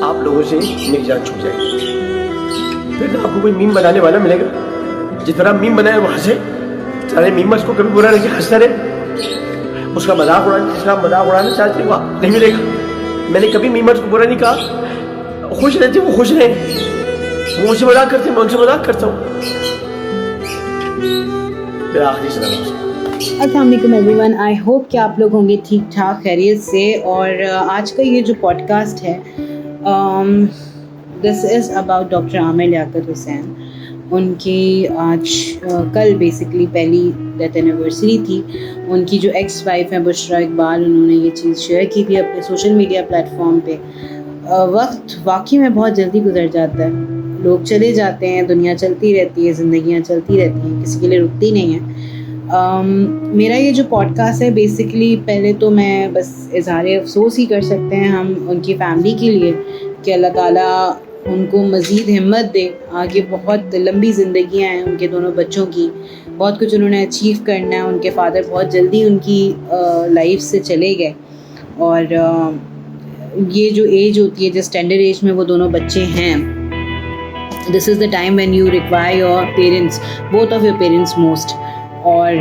آپ لوگوں سے میری جان چھوٹ جائے گی. پھر آپ کو کوئی میم بنانے والا ملے گا. جس طرح میم بنایا وہ ہنسے, سارے میمرس کو کبھی برا لگے ہنستا رہے, اس کا مذاق اڑانے, جس کا مذاق اڑانا چاہتے وہ نہیں ملے گا. میں نے کبھی میمرس کو برا نہیں کہا, خوش رہتے وہ خوش رہیں, وہ مجھ سے مذاق کرتے میں ان سے مذاق کرتا ہوں. میرا آخری سلام. السلام علیکم ایوری ون, آئی ہوپ کہ آپ لوگ ہوں گے ٹھیک ٹھاک خیریت سے. اور آج کا یہ جو پوڈ کاسٹ ہے دس از اباؤٹ ڈاکٹر عامر لیاقت حسین. ان کی آج کل بیسکلی پہلی ڈیتھ اینیورسری تھی. ان کی جو ایکس وائف ہیں بشریٰ اقبال, انہوں نے یہ چیز شیئر کی تھی اپنے سوشل میڈیا پلیٹفارم پہ. وقت واقعی میں بہت جلدی گزر جاتا ہے, لوگ چلے جاتے ہیں, دنیا چلتی رہتی ہے, زندگیاں چلتی رہتی ہیں, کسی کے لیے رکتی نہیں ہیں. میرا یہ جو پوڈ کاسٹ ہے بیسکلی پہلے تو میں بس اظہار افسوس ہی کر سکتے ہیں ہم ان کی فیملی کے لیے کہ اللہ تعالیٰ ان کو مزید ہمت دے. آگے بہت لمبی زندگیاں ہیں ان کے دونوں بچوں کی, بہت کچھ انہوں نے اچیو کرنا ہے. ان کے فادر بہت جلدی ان کی لائف سے چلے گئے, اور یہ جو ایج ہوتی ہے, جس ٹینڈر ایج میں وہ دونوں بچے ہیں, this is the time when you require your parents, both of your parents most. اور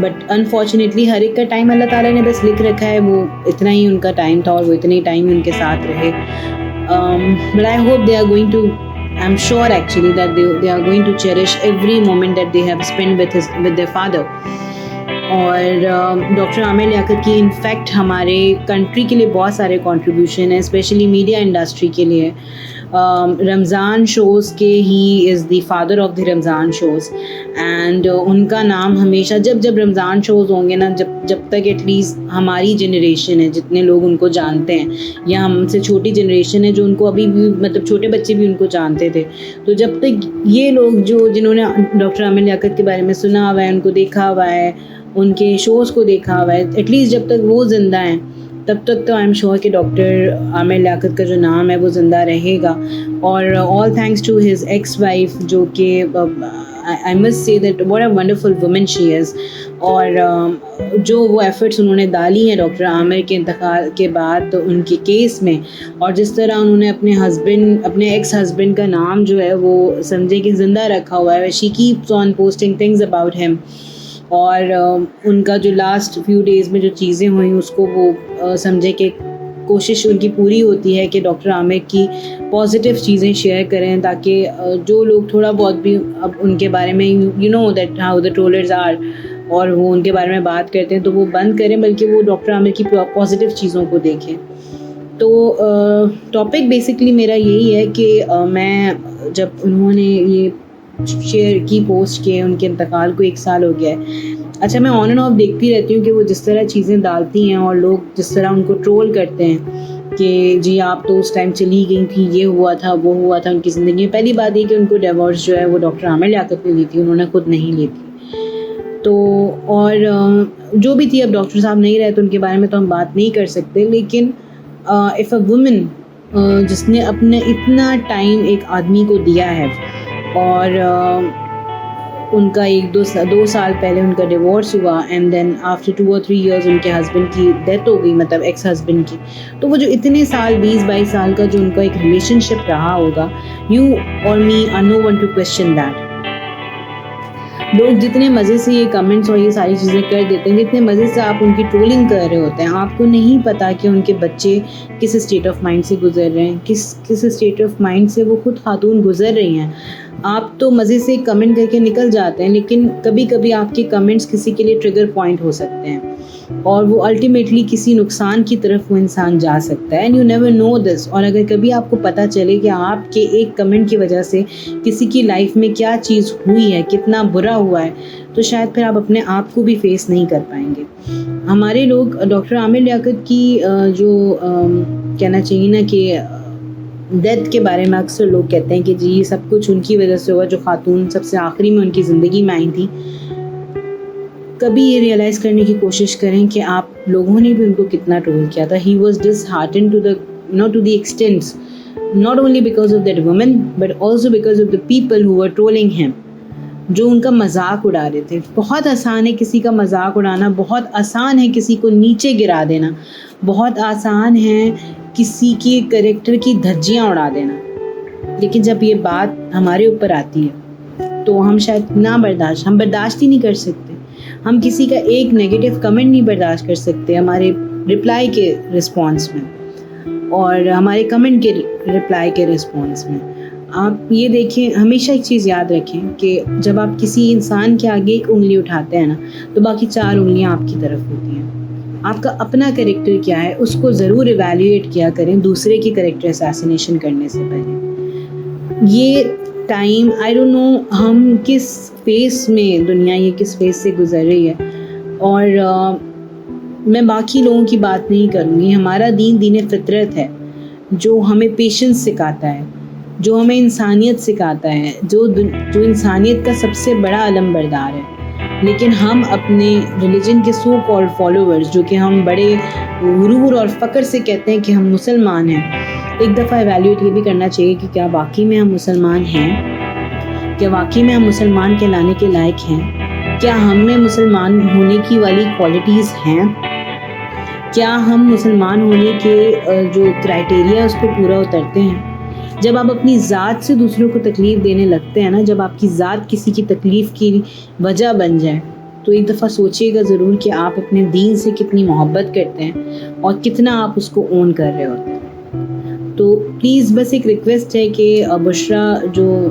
بٹ انفارچونیٹلی ہر ایک کا ٹائم اللہ تعالیٰ نے بس لکھ رکھا ہے, وہ اتنا ہی ان کا ٹائم تھا اور وہ اتنے ہی ٹائم ان کے ساتھ رہے. But I hope they are going to, I am sure actually that they are going to cherish every moment that they have spend with their father. اور ڈاکٹر عامر لیاقت کی انفیکٹ ہمارے کنٹری کے لیے بہت سارے کنٹریبیوشن ہیں, اسپیشلی میڈیا انڈسٹری کے لیے. رمضان شوز کے ہی is the father of the Ramzan shows, and ان کا نام ہمیشہ جب رمضان شوز ہوں گے نا, جب تک ایٹ لیسٹ ہماری جنریشن ہے, جتنے لوگ ان کو جانتے ہیں, یا ہم سے چھوٹی جنریشن ہے جو ان کو ابھی بھی مطلب چھوٹے بچے بھی ان کو جانتے تھے, تو جب تک یہ لوگ جنہوں نے ڈاکٹر عامر لیاقت کے بارے میں سنا ہوا ہے, ان کو دیکھا ہوا ہے, ان کے شوز کو دیکھا ہوا ہے, ایٹ لیسٹ جب تک وہ زندہ ہیں تب تک تو آئی ایم شیور کہ ڈاکٹر عامر لیاقت کا جو نام ہے وہ زندہ رہے گا. اور all thanks to his ex wife, جو کہ I must say that what a wonderful woman she is. اور جو وہ ایفرٹس انہوں نے ڈالی ہیں ڈاکٹر عامر کے انتقال کے بعد ان کے کیس میں, اور جس طرح انہوں نے اپنے ایکس ہسبینڈ کا نام جو ہے وہ سمجھے کہ زندہ رکھا ہوا ہے. شی keeps on posting things about him, اور ان کا جو لاسٹ فیو ڈیز میں جو چیزیں ہوئیں اس کو وہ سمجھے کہ کوشش ان کی پوری ہوتی ہے کہ ڈاکٹر عامر کی پازیٹیو چیزیں شیئر کریں, تاکہ جو لوگ تھوڑا بہت بھی اب ان کے بارے میں you know that how the trollers are, اور وہ ان کے بارے میں بات کرتے ہیں, تو وہ بند کریں, بلکہ وہ ڈاکٹر عامر کی پازیٹیو چیزوں کو دیکھیں. تو ٹاپک بیسکلی میرا یہی ہے کہ میں جب انہوں نے یہ شیئر کی پوسٹ کے ان کے انتقال کو 1 سال ہو گیا ہے, اچھا میں آن اینڈ آف دیکھتی رہتی ہوں کہ وہ جس طرح چیزیں ڈالتی ہیں اور لوگ جس طرح ان کو ٹرول کرتے ہیں کہ جی آپ تو اس ٹائم چلی گئی تھی, یہ ہوا تھا, وہ ہوا تھا ان کی زندگی میں. پہلی بات یہ کہ ان کو ڈیورس جو ہے وہ ڈاکٹر عامر لیاقت نے لی تھی, انہوں نے خود نہیں لی تھی. تو اور جو بھی تھی, اب ڈاکٹر صاحب نہیں رہے تو ان کے بارے میں تو ہم بات نہیں کر سکتے, لیکن اف اے وومن جس نے اپنے اتنا ٹائم ایک آدمی کو دیا ہے, اور ان کا 2 سال پہلے ان کا ڈیورس ہوا, and then after 2 or 3 years ان کے ہسبینڈ کی ڈیتھ ہو گئی, مطلب ایکس ہسبینڈ کی. تو وہ جو اتنے سال 20-22 سال کا جو ان کا ایک ریلیشن شپ رہا ہوگا, you or me are no one to question that. لوگ جتنے مزے سے یہ کمنٹس اور یہ ساری چیزیں کر دیتے ہیں, جتنے مزے سے آپ ان کی ٹرولنگ کر رہے ہوتے ہیں, آپ کو نہیں پتا کہ ان کے بچے کس اسٹیٹ آف مائنڈ سے گزر رہے ہیں, کس اسٹیٹ آف مائنڈ سے وہ خود خاتون گزر رہی ہیں. آپ تو مزے سے کمنٹ کر کے نکل جاتے ہیں, لیکن کبھی کبھی آپ کے کمنٹس کسی کے لیے ٹریگر پوائنٹ ہو سکتے ہیں, اور وہ الٹیمیٹلی کسی نقصان کی طرف وہ انسان جا سکتا ہے, اینڈ یو نیور نو دس. اور اگر کبھی آپ کو پتہ چلے کہ آپ کے ایک کمنٹ کی وجہ سے کسی کی لائف میں کیا چیز ہوئی ہے, کتنا برا ہوا ہے, تو شاید پھر آپ اپنے آپ کو بھی فیس نہیں کر پائیں گے. ہمارے لوگ ڈاکٹر عامر لیاقت کی جو کہنا چاہیے نا کہ ڈیتھ کے بارے میں اکثر لوگ کہتے ہیں کہ جی یہ سب کچھ ان کی وجہ سے ہوا, جو خاتون سب سے آخری میں ان کی زندگی میں آئی تھی. کبھی یہ ریئلائز کرنے کی کوشش کریں کہ آپ لوگوں نے بھی ان کو کتنا ٹرول کیا تھا. He was disheartened to the extents, not only because of that woman but also because of the people who were trolling him. جو ان کا مذاق اڑا رہے تھے. بہت آسان ہے کسی کا مذاق اڑانا, بہت آسان ہے کسی کو نیچے گرا دینا, بہت آسان ہے کسی کے کریکٹر کی دھجیاں اڑا دینا, لیکن جب یہ بات ہمارے اوپر آتی ہے تو ہم شاید ہم برداشت ہی نہیں کر سکتے. ہم کسی کا ایک نیگیٹو کمنٹ نہیں برداشت کر سکتے ہمارے رپلائی کے رسپانس میں اور ہمارے کمنٹ کے رپلائی کے رسپانس میں. آپ یہ دیکھیں, ہمیشہ ایک چیز یاد رکھیں کہ جب آپ کسی انسان کے آگے ایک انگلی اٹھاتے ہیں نا تو باقی 4 انگلیاں آپ کی طرف ہوتی ہیں. آپ کا اپنا کریکٹر کیا ہے اس کو ضرور ایویلیویٹ کیا کریں دوسرے کی کریکٹر اسیسینیشن کرنے سے پہلے. یہ ٹائم آئی ڈونٹ نو ہم کس فیس میں, دنیا یہ کس فیس سے گزر رہی ہے, اور میں باقی لوگوں کی بات نہیں کروں گی. ہمارا دین فطرت ہے جو ہمیں پیشنس سکھاتا ہے, جو ہمیں انسانیت سکھاتا ہے, جو انسانیت کا سب سے بڑا علم بردار ہے. لیکن ہم اپنے ریلیجن کے سو کالڈ فالوورز, جو کہ ہم بڑے غرور اور فخر سے کہتے ہیں کہ ہم مسلمان ہیں, ایک دفعہ ایویلیویٹ یہ بھی کرنا چاہیے کہ کیا واقعی میں ہم مسلمان ہیں, کیا واقعی میں ہم مسلمان کہلانے کے لائق ہیں, کیا ہم میں مسلمان ہونے کی والی کوالٹیز ہیں, کیا ہم مسلمان ہونے کے جو کرائٹیریا اس پہ پورا اترتے ہیں. جب آپ اپنی ذات سے دوسروں کو تکلیف دینے لگتے ہیں نا, جب آپ کی ذات کسی کی تکلیف کی وجہ بن جائے, تو ایک دفعہ سوچیے گا ضرور کہ آپ اپنے دین سے کتنی محبت کرتے ہیں اور کتنا آپ اس کو اون کر رہے ہوتے ہیں. تو پلیز بس ایک ریکویسٹ ہے کہ بشرا جو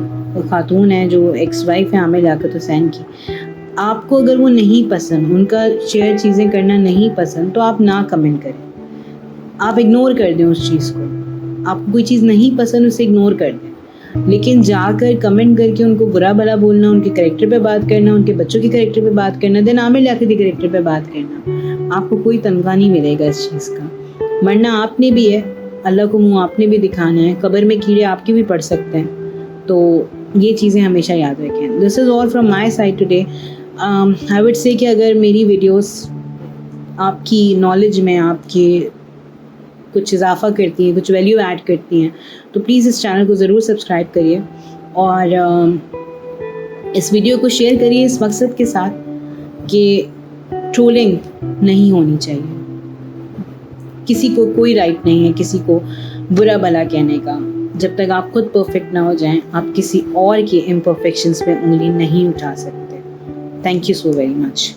خاتون ہے, جو ایکس وائف ہے عامر لیاقت حسین کی, آپ کو اگر وہ نہیں پسند, ان کا شیئر چیزیں کرنا نہیں پسند, تو آپ نہ کمنٹ کریں, آپ اگنور کر دیں اس چیز کو. آپ کو کوئی چیز نہیں پسند اسے اگنور کر دیں, لیکن جا کر کمنٹ کر کے ان کو برا بھلا بولنا, ان کے کریکٹر پہ بات کرنا, ان کے بچوں کے کریکٹر پہ بات کرنا, دین عامر لیاقت کے کریکٹر پہ بات کرنا, آپ کو کوئی تنخواہ نہیں ملے گا اس چیز کا. مرنا آپ نے بھی ہے, اللہ کو منہ آپ نے بھی دکھانا ہے, قبر میں کیڑے آپ کے بھی پڑ سکتے ہیں. تو یہ چیزیں ہمیشہ یاد رکھیں. This is all from my side today. I would say کہ اگر میری ویڈیوز آپ کی نالج میں آپ کے کچھ اضافہ کرتی ہیں, کچھ ویلیو ایڈ کرتی ہیں, تو پلیز اس چینل کو ضرور سبسکرائب کریے اور اس ویڈیو کو شیئر کریے اس مقصد کے ساتھ کہ ٹرولنگ نہیں ہونی چاہیے. کسی کو کوئی رائٹ نہیں ہے کسی کو برا بھلا کہنے کا. جب تک آپ خود پرفیکٹ نہ ہو جائیں, آپ کسی اور کے امپرفیکشنز پہ انگلی نہیں اٹھا سکتے. Thank you so very much.